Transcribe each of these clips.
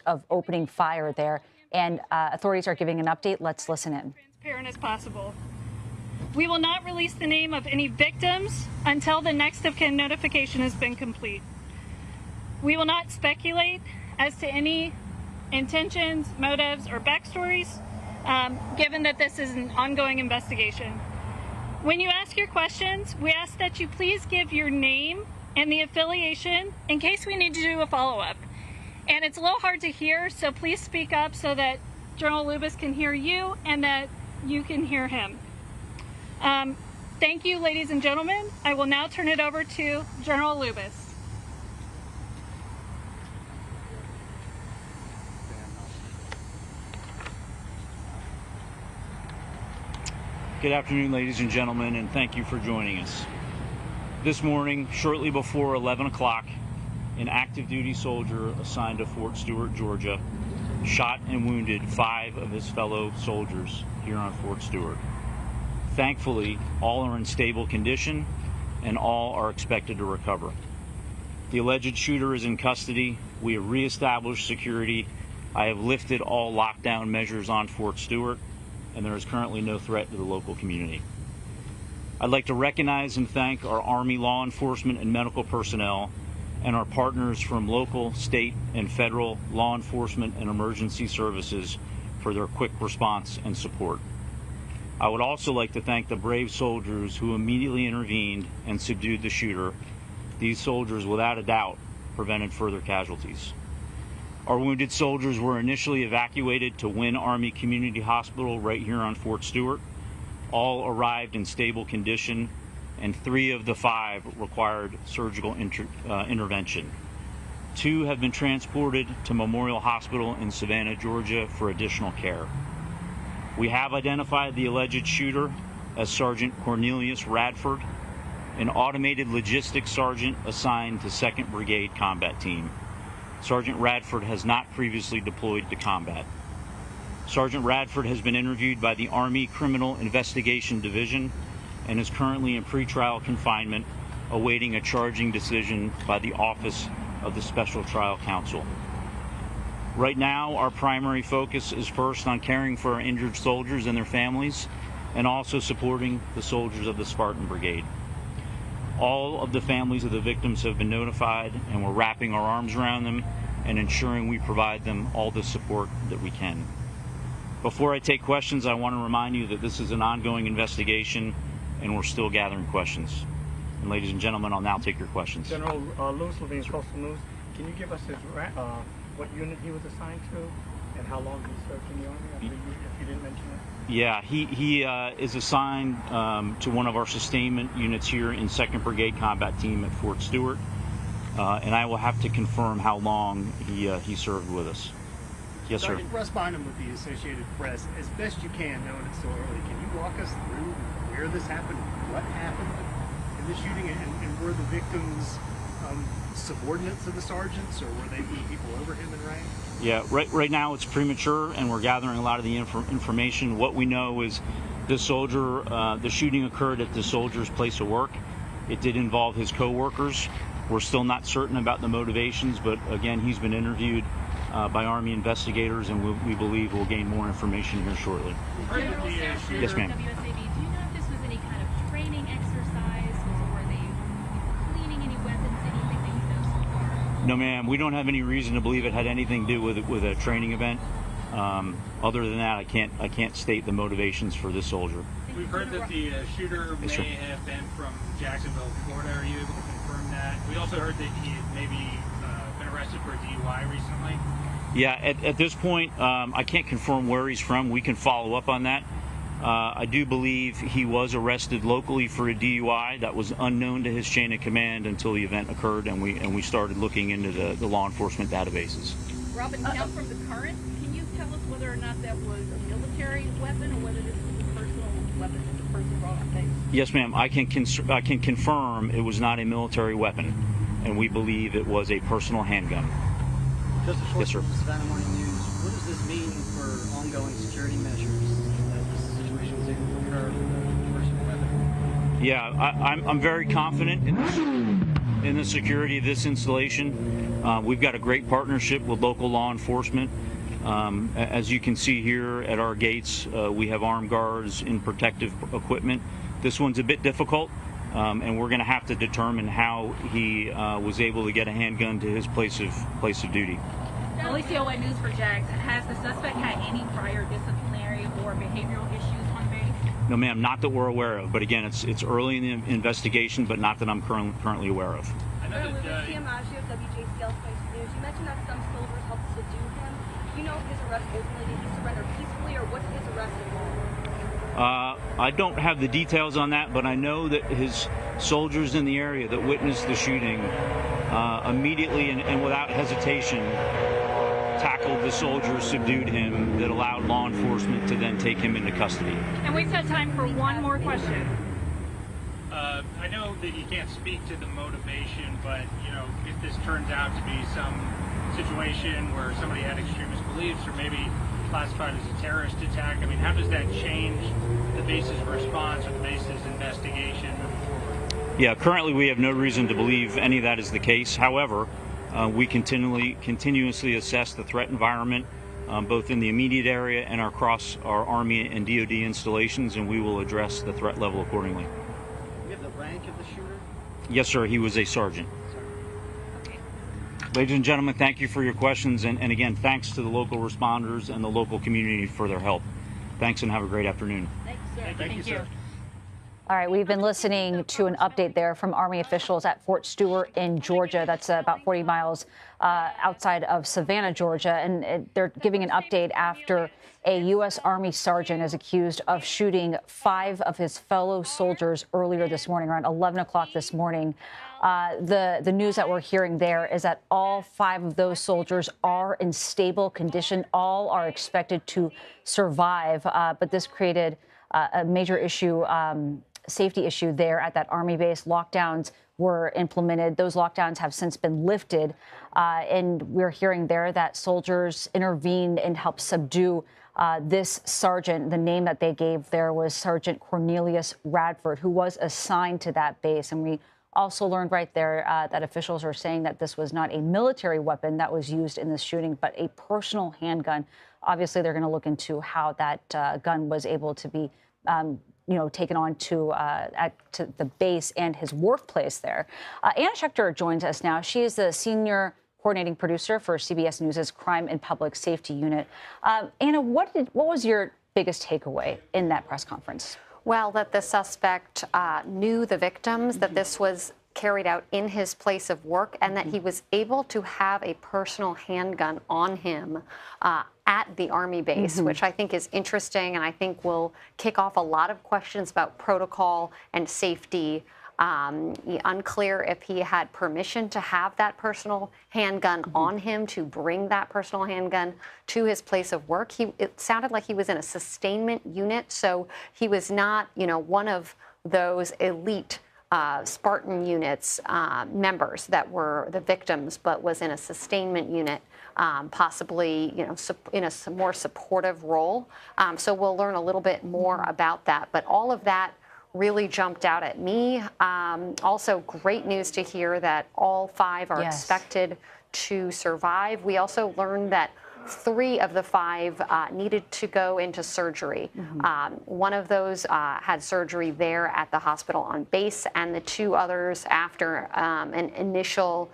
of opening fire there, and authorities are giving an update. Let's listen in. Transparent as possible. We will not release the name of any victims until the next of kin notification has been complete. We will not speculate as to any intentions, motives, or backstories, given that this is an ongoing investigation. When you ask your questions, we ask that you please give your name and the affiliation in case we need to do a follow-up. And it's a little hard to hear, so please speak up so that General Lubis can hear you and that you can hear him. Thank you, ladies and gentlemen. I will now turn it over to General Lubis. Good afternoon, ladies and gentlemen, and thank you for joining us. This morning, shortly before 11 o'clock, an active duty soldier assigned to Fort Stewart, Georgia, shot and wounded 5 of his fellow soldiers here on Fort Stewart. Thankfully, all are in stable condition and all are expected to recover. The alleged shooter is in custody. We have reestablished security. I have lifted all lockdown measures on Fort Stewart, and there is currently no threat to the local community. I'd like to recognize and thank our Army law enforcement and medical personnel and our partners from local, state, and federal law enforcement and emergency services for their quick response and support. I would also like to thank the brave soldiers who immediately intervened and subdued the shooter. These soldiers, without a doubt, prevented further casualties. Our wounded soldiers were initially evacuated to Wynn Army Community Hospital right here on Fort Stewart. All arrived in stable condition, and 3 of the 5 required surgical intervention. 2 have been transported to Memorial Hospital in Savannah, Georgia for additional care. We have identified the alleged shooter as Sergeant Cornelius Radford, an automated logistics sergeant assigned to 2nd Brigade Combat Team. Sergeant Radford has not previously deployed to combat. Sergeant Radford has been interviewed by the Army Criminal Investigation Division and is currently in pretrial confinement, awaiting a charging decision by the Office of the Special Trial Counsel. Right now, our primary focus is first on caring for our injured soldiers and their families, and also supporting the soldiers of the Spartan Brigade. All of the families of the victims have been notified, and we're wrapping our arms around them and ensuring we provide them all the support that we can. Before I take questions, I want to remind you that this is an ongoing investigation and we're still gathering questions. And ladies and gentlemen, I'll now take your questions. General Louis Levine, Coastal News, can you give us his what unit he was assigned to and how long he served in the Army, if you didn't mention it? Yeah, he is assigned to one of our sustainment units here in 2nd Brigade Combat Team at Fort Stewart, and I will have to confirm how long he served with us. Yes, sir. Russ Bynum with the Associated Press. As best you can, knowing it's so early, can you walk us through where this happened, what happened in the shooting, and were the victims subordinates of the sergeants, or were they people over him in rank? Yeah, right now it's premature, and we're gathering a lot of the information. What we know is this soldier, the shooting occurred at the soldier's place of work. It did involve his co-workers. We're still not certain about the motivations, but again, he's been interviewed by Army investigators, and we believe we'll gain more information here shortly. Yes, ma'am. No, ma'am. We don't have any reason to believe it had anything to do with a training event. Other than that, I can't state the motivations for this soldier. We've heard that the shooter may have been from Jacksonville, Florida. Are you able to confirm that? We also heard that he had maybe been arrested for a DUI recently. Yeah, at this point, I can't confirm where he's from. We can follow up on that. I do believe he was arrested locally for a DUI that was unknown to his chain of command until the event occurred, and we started looking into the law enforcement databases. Robin, now from the current, can you tell us whether or not that was a military weapon or whether this was a personal weapon that the person brought on base? Yes, ma'am. I can confirm it was not a military weapon, and we believe it was a personal handgun. Just a short Yes, sir. Savannah Morning News. What does this mean for ongoing security measures that this situation was able to occur with a personal weapon? Yeah, I'm very confident in the security of this installation. We've got a great partnership with local law enforcement. As you can see here at our gates, we have armed guards in protective equipment. This one's a bit difficult, and we're going to have to determine how he was able to get a handgun to his place of duty. Alicia White News for Jax. Has the suspect had any prior disciplinary or behavioral issues on base? No, ma'am, not that we're aware of. But again, it's early in the investigation, but not that I'm currently aware of. I know that Sam Maggio, WJCL Spice News. You mentioned that some soldiers helped subdue him. Do you know if his arrest ultimately did he surrender peacefully, or what did his arrest involve? I don't have the details on that, but I know that his soldiers in the area that witnessed the shooting immediately and without hesitation tackled the soldier, subdued him, that allowed law enforcement to then take him into custody. And we've got time for one more question. I know that you can't speak to the motivation, but if this turns out to be some situation where somebody had extremist beliefs or maybe classified as a terrorist attack, I mean, how does that change the base's response or the base's investigation moving forward? Yeah, currently we have no reason to believe any of that is the case. However, we continuously assess the threat environment, both in the immediate area and across our Army and DoD installations, and we will address the threat level accordingly. Do you have the rank of the shooter? Yes, sir. He was a sergeant. Okay. Ladies and gentlemen, thank you for your questions, and again, thanks to the local responders and the local community for their help. Thanks, and have a great afternoon. Thanks, sir. Thank you, sir. All right, we've been listening to an update there from Army officials at Fort Stewart in Georgia. That's about 40 miles outside of Savannah, Georgia. And they're giving an update after a U.S. Army sergeant is accused of shooting 5 of his fellow soldiers earlier this morning, around 11 o'clock this morning. The news that we're hearing there is that all 5 of those soldiers are in stable condition. All are expected to survive. But this created a major issue, safety issue there at that Army base. Lockdowns were implemented. Those lockdowns have since been lifted. And we're hearing there that soldiers intervened and helped subdue this sergeant. The name that they gave there was Sergeant Cornelius Radford, who was assigned to that base. And we also learned right there that officials are saying that this was not a military weapon that was used in this shooting, but a personal handgun. Obviously, they're going to look into how that gun was able to be taken on to the base and his workplace there. Anna Schechter joins us now. She is the senior coordinating producer for CBS News' Crime and Public Safety Unit. Anna, what was your biggest takeaway in that press conference? Well, that the suspect knew the victims, that this was carried out in his place of work, and that he was able to have a personal handgun on him at the Army base, which I think is interesting, and I think will kick off a lot of questions about protocol and safety. Unclear if he had permission to have that personal handgun on him, to bring that personal handgun to his place of work. It sounded like he was in a sustainment unit, so he was not, one of those elite Spartan units members that were the victims, but was in a sustainment unit, possibly, in a more supportive role. So we'll learn a little bit more about that. But all of that really jumped out at me. Also, great news to hear that all 5 are expected to survive. We also learned that 3 of the 5 needed to go into surgery. One of those had surgery there at the hospital on base, and the 2 others, after an initial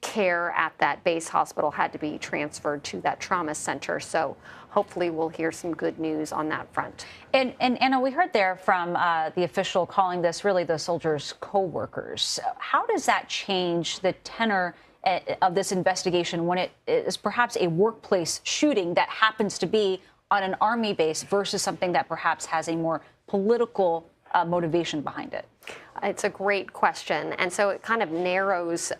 care at that base hospital, had to be transferred to that trauma center. So hopefully we'll hear some good news on that front. And Anna, we heard there from the official calling this really the soldiers' co-workers. How does that change the tenor of this investigation when it is perhaps a workplace shooting that happens to be on an Army base versus something that perhaps has a more political motivation behind it? It's a great question. And so it kind of narrows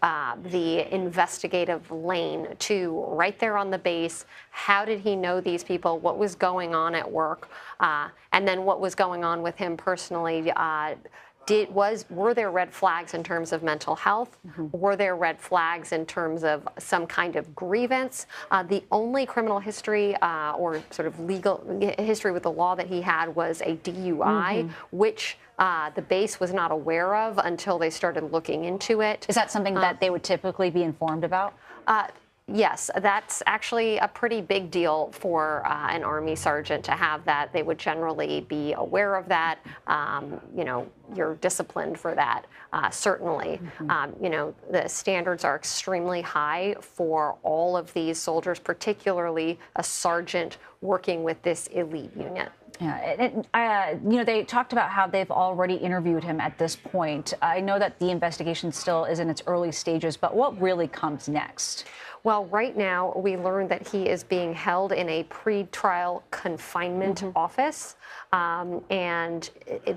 the investigative lane to right there on the base. How did he know these people? What was going on at work? And then what was going on with him personally? Were there red flags in terms of mental health? Were there red flags in terms of some kind of grievance? The only criminal history or sort of legal history with the law that he had was a DUI, which the base was not aware of until they started looking into it. Is that something that they would typically be informed about? Yes, that's actually a pretty big deal for an Army sergeant to have that. They would generally be aware of that. You know, you're disciplined for that, certainly. You know, the standards are extremely high for all of these soldiers, particularly a sergeant working with this elite unit. Yeah, you know, they talked about how they've already interviewed him at this point. I know that the investigation still is in its early stages, but what really comes next? Well, right now, we learned that he is being held in a pre-trial confinement office, and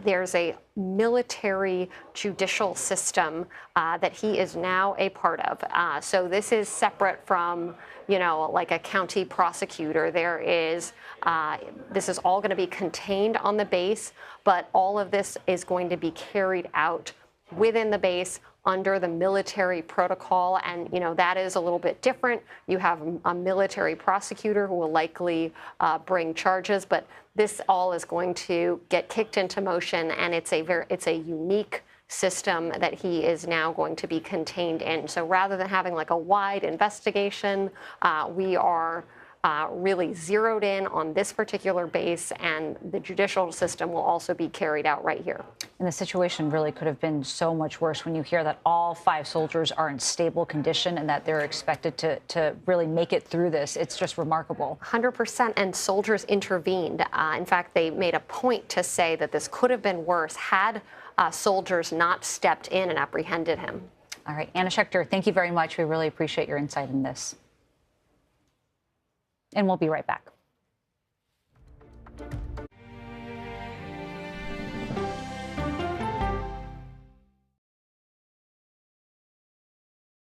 there's a military judicial system that he is now a part of. So this is separate from, you know, like a county prosecutor. There is, this is all going to be contained on the base, but all of this is going to be carried out within the base under the military protocol, and you know that is a little bit different. You have a military prosecutor who will likely bring charges, but this all is going to get kicked into motion, and it's a unique system that he is now going to be contained in. So rather than having like a wide investigation, we are really zeroed in on this particular base, and the judicial system will also be carried out right here. And the situation really could have been so much worse when you hear that all 5 soldiers are in stable condition and that they're expected to really make it through this. It's just remarkable. 100%, and soldiers intervened. In fact, they made a point to say that this could have been worse had soldiers not stepped in and apprehended him. All right, Anna Schechter, thank you very much. We really appreciate your insight in this. And we'll be right back.